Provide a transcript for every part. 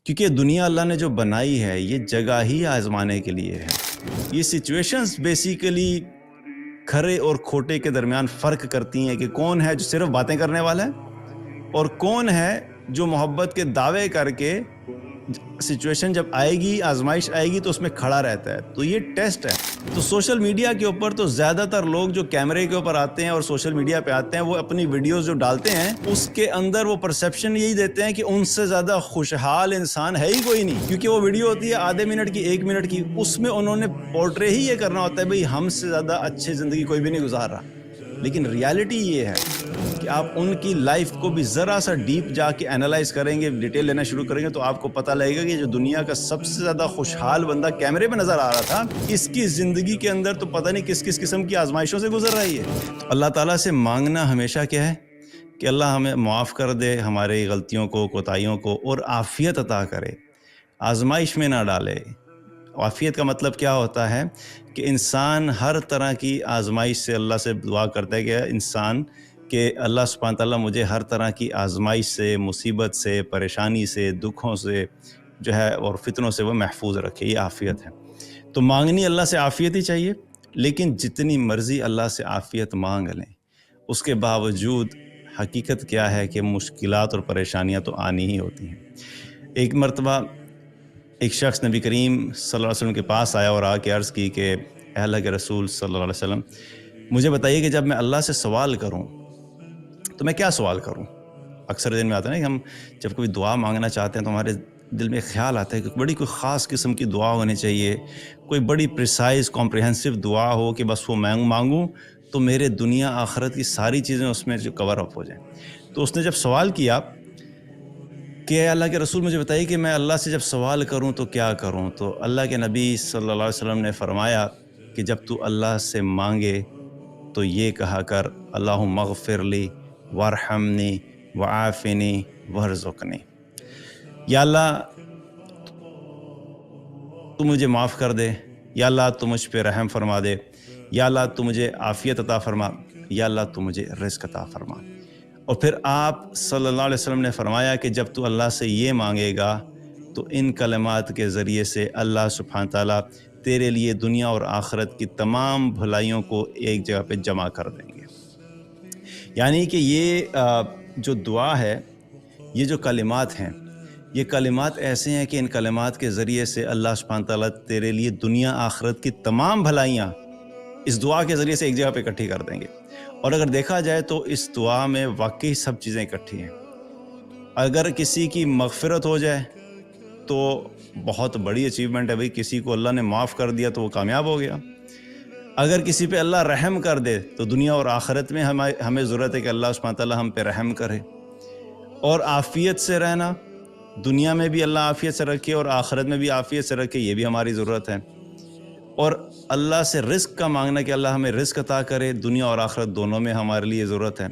کیونکہ دنیا اللہ نے جو بنائی ہے یہ جگہ ہی آزمانے کے لیے ہے. یہ سچویشنز بیسیکلی کھرے اور کھوٹے کے درمیان فرق کرتی ہیں کہ کون ہے جو صرف باتیں کرنے والا ہے اور کون ہے جو محبت کے دعوے کر کے سچویشن جب آئے گی، آزمائش آئے گی تو اس میں کھڑا رہتا ہے. تو یہ ٹیسٹ ہے. تو سوشل میڈیا کے اوپر تو زیادہ تر لوگ جو کیمرے کے اوپر آتے ہیں اور سوشل میڈیا پہ آتے ہیں وہ اپنی ویڈیوز جو ڈالتے ہیں اس کے اندر وہ پرسیپشن یہی دیتے ہیں کہ ان سے زیادہ خوشحال انسان ہے ہی کوئی نہیں، کیونکہ وہ ویڈیو ہوتی ہے آدھے منٹ کی، 1 منٹ کی، اس میں انہوں نے پورٹرے ہی یہ کرنا ہوتا ہے بھئی ہم سے زیادہ اچھی زندگی کوئی بھی نہیں گزار رہا. لیکن ریالٹی یہ ہے کہ آپ ان کی لائف کو بھی ذرا سا ڈیپ جا کے انالائز کریں گے، ڈیٹیل لینا شروع کریں گے تو آپ کو پتہ لگے گا کہ جو دنیا کا سب سے زیادہ خوشحال بندہ کیمرے پہ نظر آ رہا تھا، اس کی زندگی کے اندر تو پتہ نہیں کس کس قسم کی آزمائشوں سے گزر رہی ہے. تو اللہ تعالیٰ سے مانگنا ہمیشہ کیا ہے کہ اللہ ہمیں معاف کر دے ہماری غلطیوں کو، کوتاہیوں کو، اور عافیت عطا کرے، آزمائش میں نہ ڈالے. عافیت کا مطلب کیا ہوتا ہے کہ انسان ہر طرح کی آزمائش سے اللہ سے دعا کرتا ہے کہ انسان کہ اللہ سبحانہ تعالیٰ مجھے ہر طرح کی آزمائش سے، مصیبت سے، پریشانی سے، دکھوں سے جو ہے اور فتنوں سے وہ محفوظ رکھے. یہ عافیت ہے. تو مانگنی اللہ سے عافیت ہی چاہیے، لیکن جتنی مرضی اللہ سے عافیت مانگ لیں اس کے باوجود حقیقت کیا ہے کہ مشکلات اور پریشانیاں تو آنی ہی ہوتی ہیں. ایک مرتبہ ایک شخص نبی کریم صلی اللہ علیہ وسلم کے پاس آیا اور آ کے عرض کی کہ اے اللہ کے رسول صلی اللہ علیہ وسلم مجھے بتائیے کہ جب میں اللہ سے سوال کروں تو میں کیا سوال کروں. اکثر دن میں آتا ہے نا کہ ہم جب کوئی دعا مانگنا چاہتے ہیں تو ہمارے دل میں خیال آتا ہے کہ بڑی کوئی خاص قسم کی دعا ہونی چاہیے، کوئی بڑی پریسائز کمپریہنسو دعا ہو کہ بس وہ مانگوں تو میرے دنیا آخرت کی ساری چیزیں اس میں جو کور اپ ہو جائیں. تو اس نے جب سوال کیا کہ اے اللہ کے رسول مجھے بتائیے کہ میں اللہ سے جب سوال کروں تو کیا کروں، تو اللہ کے نبی صلی اللہ علیہ وسلم نے فرمایا کہ جب تو اللہ سے مانگے تو یہ کہا کر اللہم اغفر لی وارحمنی وعافنی وارزقنی. یا اللہ تو مجھے معاف کر دے، یا اللہ تو مجھ پہ رحم فرما دے، یا اللہ تو مجھے عافیت عطا فرما، یا اللہ تو مجھے رزق عطا فرما. اور پھر آپ صلی اللہ علیہ وسلم نے فرمایا کہ جب تو اللہ سے یہ مانگے گا تو ان کلمات کے ذریعے سے اللہ سبحانہ تعالیٰ تیرے لیے دنیا اور آخرت کی تمام بھلائیوں کو ایک جگہ پہ جمع کر دیں گے. یعنی کہ یہ جو دعا ہے، یہ جو کلمات ہیں، یہ کلمات ایسے ہیں کہ ان کلمات کے ذریعے سے اللہ سبحانہ تعالیٰ تیرے لیے دنیا آخرت کی تمام بھلائیاں اس دعا کے ذریعے سے ایک جگہ پہ اکٹھی کر دیں گے. اور اگر دیکھا جائے تو اس دعا میں واقعی سب چیزیں اکٹھی ہیں. اگر کسی کی مغفرت ہو جائے تو بہت بڑی اچیومنٹ ہے بھئی، کسی کو اللہ نے معاف کر دیا تو وہ کامیاب ہو گیا. اگر کسی پہ اللہ رحم کر دے تو دنیا اور آخرت میں ہمیں ضرورت ہے کہ اللہ سبحانہ تعالیٰ ہم پہ رحم کرے. اور عافیت سے رہنا، دنیا میں بھی اللہ عافیت سے رکھے اور آخرت میں بھی عافیت سے رکھے، یہ بھی ہماری ضرورت ہے. اور اللہ سے رزق کا مانگنا کہ اللہ ہمیں رزق عطا کرے، دنیا اور آخرت دونوں میں ہمارے لیے ضرورت ہے.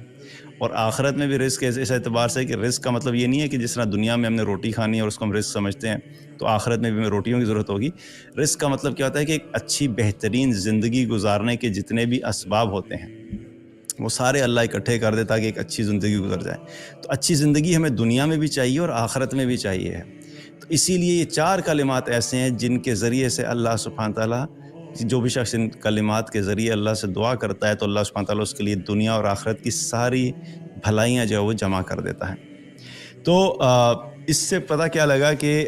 اور آخرت میں بھی رزق اس اعتبار سے کہ رزق کا مطلب یہ نہیں ہے کہ جس طرح دنیا میں ہم نے روٹی کھانی ہے اور اس کو ہم رزق سمجھتے ہیں تو آخرت میں بھی ہمیں روٹیوں کی ضرورت ہوگی. رزق کا مطلب کیا ہوتا ہے کہ ایک اچھی بہترین زندگی گزارنے کے جتنے بھی اسباب ہوتے ہیں وہ سارے اللہ اکٹھے کر دے تاکہ ایک اچھی زندگی گزر جائے. تو اچھی زندگی ہمیں دنیا میں بھی چاہیے اور آخرت میں بھی چاہیے ہے. تو اسی لیے یہ 4 کلمات ایسے ہیں جن کے ذریعے سے اللہ سبحانہ تعالیٰ، جو بھی شخص ان کلمات کے ذریعے اللہ سے دعا کرتا ہے تو اللہ سبحانہ تعالیٰ اس کے لیے دنیا اور آخرت کی ساری بھلائیاں جو ہے وہ جمع کر دیتا ہے. تو اس سے پتہ کیا لگا کہ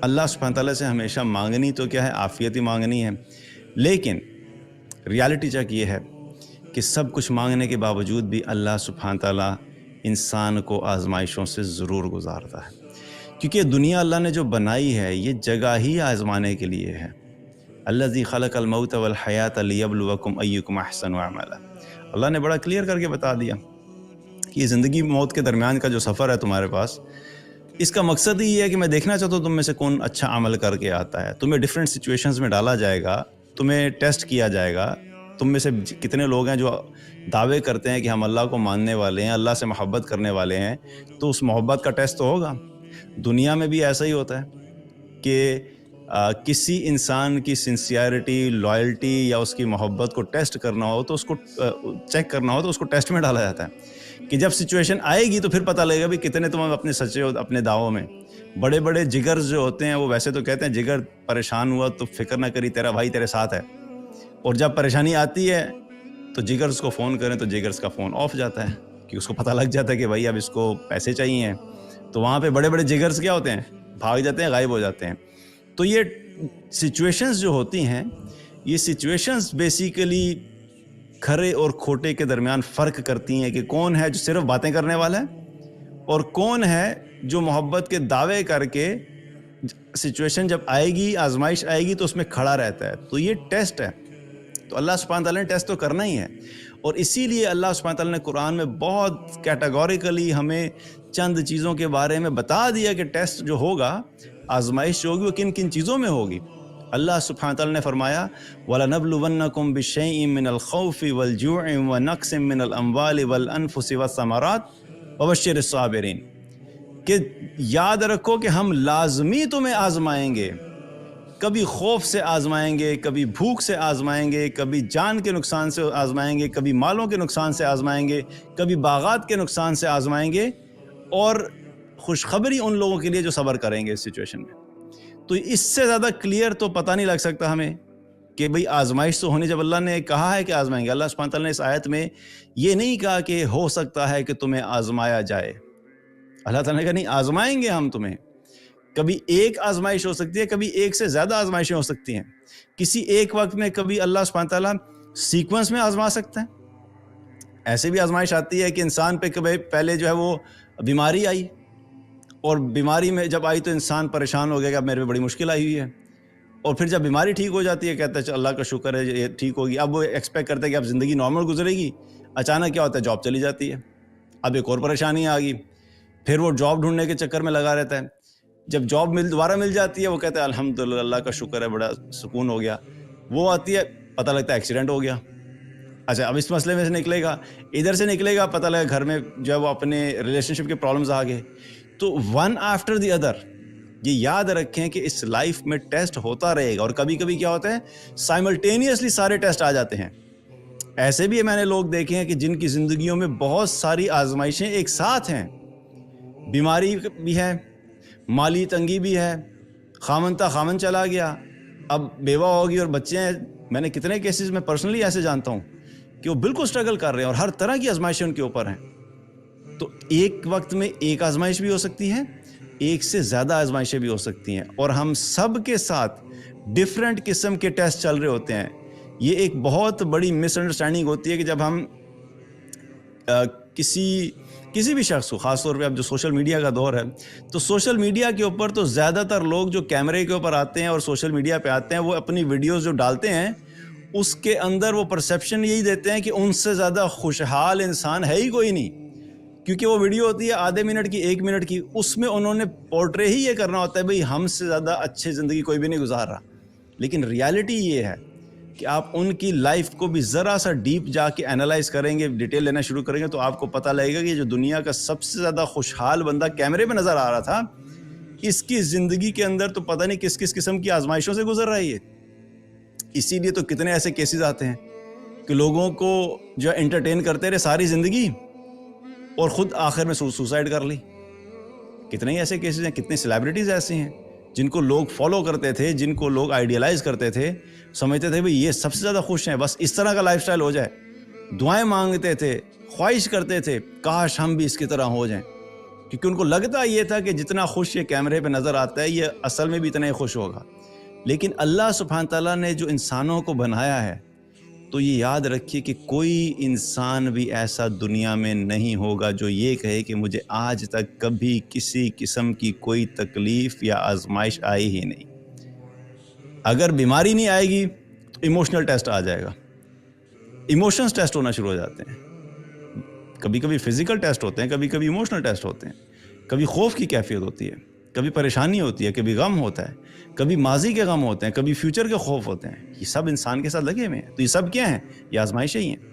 اللہ سبحانہ تعالیٰ سے ہمیشہ مانگنی تو کیا ہے، عافیت ہی مانگنی ہے. لیکن ریالٹی چیک یہ ہے کہ سب کچھ مانگنے کے باوجود بھی اللہ سبحانہ تعالیٰ انسان کو آزمائشوں سے ضرور گزارتا ہے، کیونکہ دنیا اللہ نے جو بنائی ہے یہ جگہ ہی آزمانے کے لیے ہے. الذی خلق الموت والحیات لیبلوکم ایکم احسن عملا. اللہ نے بڑا کلیئر کر کے بتا دیا کہ یہ زندگی موت کے درمیان کا جو سفر ہے تمہارے پاس، اس کا مقصد ہی یہ ہے کہ میں دیکھنا چاہتا ہوں تم میں سے کون اچھا عمل کر کے آتا ہے. تمہیں ڈیفرنٹ سچویشنز میں ڈالا جائے گا، تمہیں ٹیسٹ کیا جائے گا. تم میں سے کتنے لوگ ہیں جو دعوے کرتے ہیں کہ ہم اللہ کو ماننے والے ہیں، اللہ سے محبت کرنے والے ہیں، تو اس محبت کا ٹیسٹ تو ہوگا. دنیا میں بھی ایسا ہی ہوتا ہے کہ کسی انسان کی سنسیئرٹی، لائلٹی یا اس کی محبت کو ٹیسٹ کرنا ہو تو اس کو چیک کرنا ہو تو اس کو ٹیسٹ میں ڈالا جاتا ہے کہ جب سچویشن آئے گی تو پھر پتہ لگے گا بھی کتنے تم اپنے سچے ہو اپنے دعووں میں. بڑے بڑے جگرز جو ہوتے ہیں وہ ویسے تو کہتے ہیں جگر پریشان ہوا تو فکر نہ کری تیرا بھائی تیرے ساتھ ہے، اور جب پریشانی آتی ہے تو جگرز کو فون کریں تو جگرز کا فون آف جاتا ہے، کہ اس کو پتہ لگ جاتا ہے کہ بھائی اب اس کو پیسے چاہیے، تو وہاں پہ بڑے بڑے جگرز کیا ہوتے ہیں، بھاگ جاتے ہیں، غائب ہو جاتے ہیں۔ تو یہ سچویشنز جو ہوتی ہیں، یہ سچویشنز بیسیکلی کھرے اور کھوٹے کے درمیان فرق کرتی ہیں کہ کون ہے جو صرف باتیں کرنے والا ہے اور کون ہے جو محبت کے دعوے کر کے سچویشن جب آئے گی، آزمائش آئے گی تو اس میں کھڑا رہتا ہے۔ تو یہ ٹیسٹ ہے، تو اللہ سبحانہ تعالیٰ نے ٹیسٹ تو کرنا ہی ہے، اور اسی لیے اللہ سبحانہ تعالیٰ نے قرآن میں بہت کیٹاگوریکلی ہمیں چند چیزوں کے بارے میں بتا دیا کہ ٹیسٹ جو ہوگا، آزمائش جو ہوگی وہ کن کن چیزوں میں ہوگی۔ اللہ سبحانہ تعالیٰ نے فرمایا وَلَنَبْلُوَنَّكُمْ بِشَيْءٍ مِّنَ الْخَوْفِ وَالْجُوعِ وَنَقْصٍ مِّنَ الْأَمْوَالِ وَالْأَنفُسِ وَالثَّمَرَاتِ وَبَشِّرِ الصَّابِرِينَ، کہ یاد رکھو کہ ہم لازمی تمہیں آزمائیں گے، کبھی خوف سے آزمائیں گے، کبھی بھوک سے آزمائیں گے، کبھی جان کے نقصان سے آزمائیں گے، کبھی مالوں کے نقصان سے آزمائیں گے، کبھی باغات کے نقصان سے آزمائیں گے، اور خوشخبری ان لوگوں کے لیے جو صبر کریں گے اس سچویشن میں۔ تو اس سے زیادہ کلیئر تو پتہ نہیں لگ سکتا ہمیں کہ بھئی آزمائش تو ہونی، جب اللہ نے کہا ہے کہ آزمائیں گے۔ اللہ سبحانہ تعالیٰ نے اس آیت میں یہ نہیں کہا کہ ہو سکتا ہے کہ تمہیں آزمایا جائے، اللہ تعالیٰ نے کہا نہیں، آزمائیں گے ہم تمہیں۔ کبھی ایک آزمائش ہو سکتی ہے، کبھی ایک سے زیادہ آزمائشیں ہو سکتی ہیں، کسی ایک وقت میں کبھی اللہ سبحانہ تعالیٰ سیکوینس میں آزما سکتا ہے۔ ایسے بھی آزمائش آتی ہے کہ انسان پہ کبھی پہلے جو ہے وہ بیماری آئی، اور بیماری میں جب آئی تو انسان پریشان ہو گیا کہ اب میرے پہ بڑی مشکل آئی ہوئی ہے، اور پھر جب بیماری ٹھیک ہو جاتی ہے کہتا ہے اللہ کا شکر ہے یہ ٹھیک ہوگی، اب وہ ایکسپیکٹ کرتا ہے کہ اب زندگی نارمل گزرے گی، اچانک کیا ہوتا ہے، جاب چلی جاتی ہے، اب ایک اور پریشانی آ گئی، پھر وہ جاب ڈھونڈنے کے چکر میں لگا رہتا ہے، جب جاب دوبارہ مل جاتی ہے وہ کہتا ہے الحمدللہ اللہ کا شکر ہے بڑا سکون ہو گیا، وہ آتی ہے پتہ لگتا ہے ایکسیڈنٹ ہو گیا، اچھا اب اس مسئلے میں سے نکلے گا، ادھر سے نکلے گا، پتہ لگا گھر میں جو ہے وہ اپنے ریلیشن شپ کے پرابلمز آ گئے۔ تو ون آفٹر دی ادر، یہ یاد رکھیں کہ اس لائف میں ٹیسٹ ہوتا رہے گا، اور کبھی کبھی کیا ہوتا ہے سائملٹینیسلی سارے ٹیسٹ آ جاتے ہیں۔ ایسے بھی میں نے لوگ دیکھے ہیں کہ جن کی زندگیوں میں بہت ساری آزمائشیں ایک ساتھ ہیں، بیماری بھی ہے، مالی تنگی بھی ہے، خامن تا خامن چلا گیا، اب بیوہ ہوگی اور بچے ہیں۔ میں نے کتنے کیسز میں پرسنلی ایسے جانتا ہوں کہ وہ بالکل سٹرگل کر رہے ہیں اور ہر طرح کی آزمائشیں ان کے اوپر ہیں۔ تو ایک وقت میں ایک آزمائش بھی ہو سکتی ہے، ایک سے زیادہ آزمائشیں بھی ہو سکتی ہیں، اور ہم سب کے ساتھ ڈیفرنٹ قسم کے ٹیسٹ چل رہے ہوتے ہیں۔ یہ ایک بہت بڑی مس انڈرسٹینڈنگ ہوتی ہے کہ جب ہم کسی بھی شخص کو، خاص طور پہ اب جو سوشل میڈیا کا دور ہے، تو سوشل میڈیا کے اوپر تو زیادہ تر لوگ جو کیمرے کے اوپر آتے ہیں اور سوشل میڈیا پہ آتے ہیں، وہ اپنی ویڈیوز جو ڈالتے ہیں اس کے اندر وہ پرسیپشن یہی دیتے ہیں کہ ان سے زیادہ خوشحال انسان ہے ہی کوئی نہیں، کیونکہ وہ ویڈیو ہوتی ہے آدھے منٹ کی، 1 منٹ کی، اس میں انہوں نے پورٹرے ہی یہ کرنا ہوتا ہے بھئی ہم سے زیادہ اچھی زندگی کوئی بھی نہیں گزار رہا۔ لیکن ریالٹی یہ ہے کہ آپ ان کی لائف کو بھی ذرا سا ڈیپ جا کے انالائز کریں گے، ڈیٹیل لینا شروع کریں گے، تو آپ کو پتہ لگے گا کہ جو دنیا کا سب سے زیادہ خوشحال بندہ کیمرے پہ نظر آ رہا تھا، اس کی زندگی کے اندر تو پتہ نہیں کس کس قسم کی آزمائشوں سے گزر رہی ہے۔ اسی لیے تو کتنے ایسے کیسز آتے ہیں کہ لوگوں کو جو انٹرٹین کرتے رہے ساری زندگی اور خود آخر میں سوسائڈ کر لی۔ کتنے ہی ایسے کیسز ہیں، کتنے سیلیبریٹیز ایسے ہیں جن کو لوگ فالو کرتے تھے، جن کو لوگ آئیڈیلائز کرتے تھے، سمجھتے تھے بھئی یہ سب سے زیادہ خوش ہیں، بس اس طرح کا لائف سٹائل ہو جائے، دعائیں مانگتے تھے، خواہش کرتے تھے کاش ہم بھی اس کی طرح ہو جائیں، کیونکہ ان کو لگتا یہ تھا کہ جتنا خوش یہ کیمرے پہ نظر آتا ہے یہ اصل میں بھی اتنا ہی خوش ہوگا۔ لیکن اللہ سبحانہ تعالیٰ نے جو انسانوں کو بنایا ہے، تو یہ یاد رکھیے کہ کوئی انسان بھی ایسا دنیا میں نہیں ہوگا جو یہ کہے کہ مجھے آج تک کبھی کسی قسم کی کوئی تکلیف یا آزمائش آئی ہی نہیں۔ اگر بیماری نہیں آئے گی تو ایموشنل ٹیسٹ آ جائے گا، ایموشنز ٹیسٹ ہونا شروع ہو جاتے ہیں، کبھی کبھی فزیکل ٹیسٹ ہوتے ہیں، کبھی کبھی ایموشنل ٹیسٹ ہوتے ہیں، کبھی خوف کی کیفیت ہوتی ہے، کبھی پریشانی ہوتی ہے، کبھی غم ہوتا ہے، کبھی ماضی کے غم ہوتے ہیں، کبھی فیوچر کے خوف ہوتے ہیں۔ یہ سب انسان کے ساتھ لگے ہوئے ہیں، تو یہ سب کیا ہیں؟ یہ آزمائشیں ہی ہیں۔